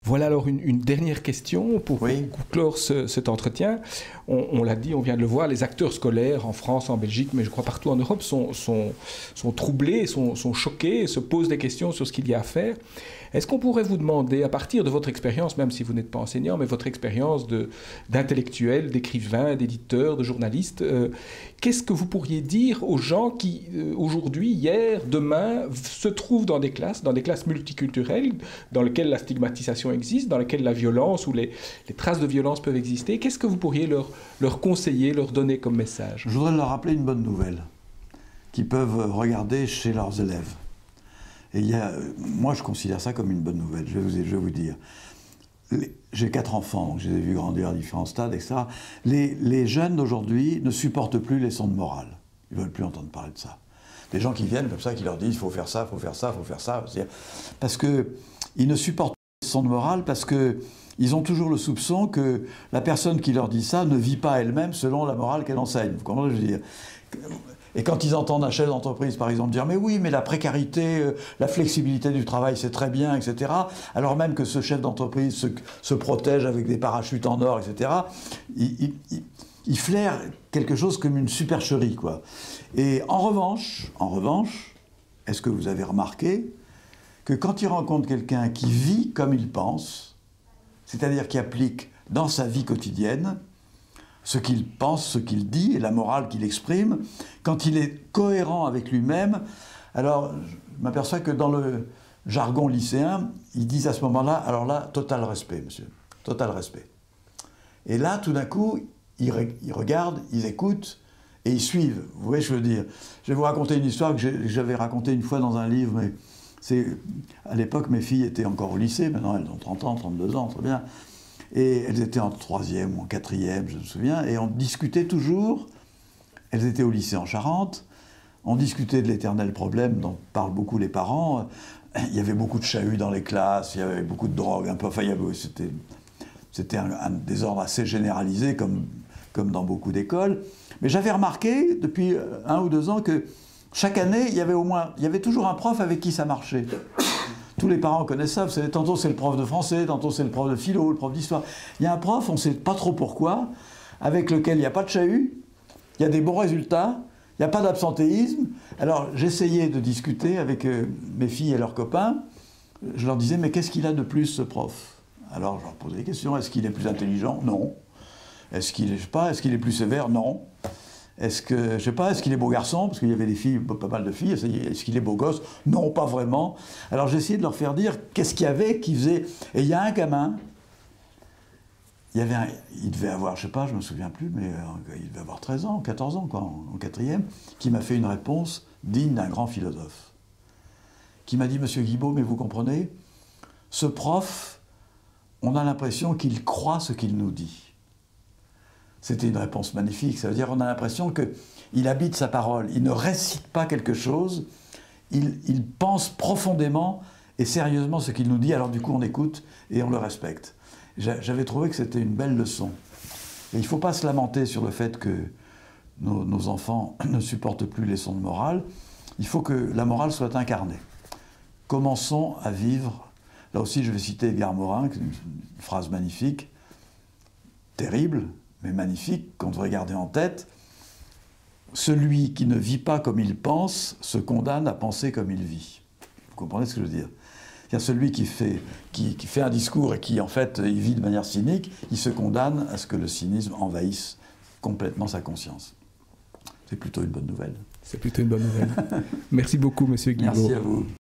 Voilà alors une dernière question pour Oui. clore cet entretien. On l'a dit, on vient de le voir, les acteurs scolaires en France, en Belgique, mais je crois partout en Europe, sont troublés, sont choqués, et se posent des questions sur ce qu'il y a à faire. Est-ce qu'on pourrait vous demander, à partir de votre expérience, même si vous n'êtes pas enseignant, mais votre expérience d'intellectuel, d'écrivain, d'éditeur, de journaliste, qu'est-ce que vous pourriez dire aux gens qui, aujourd'hui, hier, demain, se trouvent dans des classes multiculturelles, dans lesquelles la stigmatisation existe, dans lesquelles la violence ou les traces de violence peuvent exister? Qu'est-ce que vous pourriez leur conseiller, leur donner comme message? Je voudrais leur rappeler une bonne nouvelle qu'ils peuvent regarder chez leurs élèves. Et moi, je considère ça comme une bonne nouvelle, je vais vous dire. J'ai 4 enfants, donc je les ai vus grandir à différents stades, etc. Les jeunes d'aujourd'hui ne supportent plus les leçons de morale. Ils ne veulent plus entendre parler de ça. Des gens qui viennent comme ça, qui leur disent « il faut faire ça, il faut faire ça, il faut faire ça ». Parce qu'ils ne supportent pas les leçons de morale, parce qu'ils ont toujours le soupçon que la personne qui leur dit ça ne vit pas elle-même selon la morale qu'elle enseigne. Vous comprenez ce que je veux dire? Et quand ils entendent un chef d'entreprise, par exemple, dire « mais oui, mais la précarité, la flexibilité du travail, c'est très bien, etc. » alors même que ce chef d'entreprise se protège avec des parachutes en or, etc., il flaire quelque chose comme une supercherie, quoi. Et en revanche, est-ce que vous avez remarqué que quand il rencontre quelqu'un qui vit comme il pense, c'est-à-dire qui applique dans sa vie quotidienne ce qu'il pense, ce qu'il dit et la morale qu'il exprime, quand il est cohérent avec lui-même, alors je m'aperçois que dans le jargon lycéen, ils disent à ce moment-là, alors là, total respect, monsieur, total respect. Et là, tout d'un coup, ils regardent, ils écoutent et ils suivent. Vous voyez ce que je veux dire? Je vais vous raconter une histoire que j'avais racontée une fois dans un livre, mais à l'époque, mes filles étaient encore au lycée, maintenant elles ont 30 ans, 32 ans, très bien. Et elles étaient en 3e ou en 4e, je me souviens, et on discutait toujours, elles étaient au lycée en Charente, on discutait de l'éternel problème dont parlent beaucoup les parents. Il y avait beaucoup de chahuts dans les classes, il y avait beaucoup de drogue, un peu, enfin, c'était un désordre assez généralisé, comme dans beaucoup d'écoles. Mais j'avais remarqué, depuis 1 ou 2 ans, que chaque année, il y avait toujours un prof avec qui ça marchait. Tous les parents connaissent ça, vous savez, tantôt c'est le prof de français, tantôt c'est le prof de philo, le prof d'histoire. Il y a un prof, on ne sait pas trop pourquoi, avec lequel il n'y a pas de chahut, il y a des bons résultats, il n'y a pas d'absentéisme. Alors j'essayais de discuter avec mes filles et leurs copains, je leur disais, mais qu'est-ce qu'il a de plus ce prof? Alors je leur posais des questions, est-ce qu'il est plus intelligent? Non. Est-ce qu'il est plus sévère? Non. Est-ce qu'il est beau garçon? Parce qu'il y avait des filles, pas mal de filles. Est-ce qu'il est beau gosse? Non, pas vraiment. Alors j'ai essayé de leur faire dire qu'est-ce qu'il y avait qui faisait... Et il y a un gamin, il devait avoir, je sais pas, je me souviens plus, mais il devait avoir 13 ans, 14 ans, quoi, en 4e, qui m'a fait une réponse digne d'un grand philosophe. Qui m'a dit, Monsieur Guibaud, mais vous comprenez, ce prof, on a l'impression qu'il croit ce qu'il nous dit. C'était une réponse magnifique, ça veut dire qu'on a l'impression qu'il habite sa parole, il ne récite pas quelque chose, il pense profondément et sérieusement ce qu'il nous dit, alors du coup on écoute et on le respecte. J'avais trouvé que c'était une belle leçon. Et il ne faut pas se lamenter sur le fait que nos enfants ne supportent plus les leçons de morale, il faut que la morale soit incarnée. Commençons à vivre, là aussi je vais citer Edgar Morin, une phrase magnifique, terrible, mais magnifique, qu'on devrait garder en tête. Celui qui ne vit pas comme il pense se condamne à penser comme il vit. Vous comprenez ce que je veux dire? C'est-à-dire celui qui fait un discours et qui, en fait, il vit de manière cynique, il se condamne à ce que le cynisme envahisse complètement sa conscience. C'est plutôt une bonne nouvelle. C'est plutôt une bonne nouvelle. Merci beaucoup, Monsieur Guibaud. Merci à vous.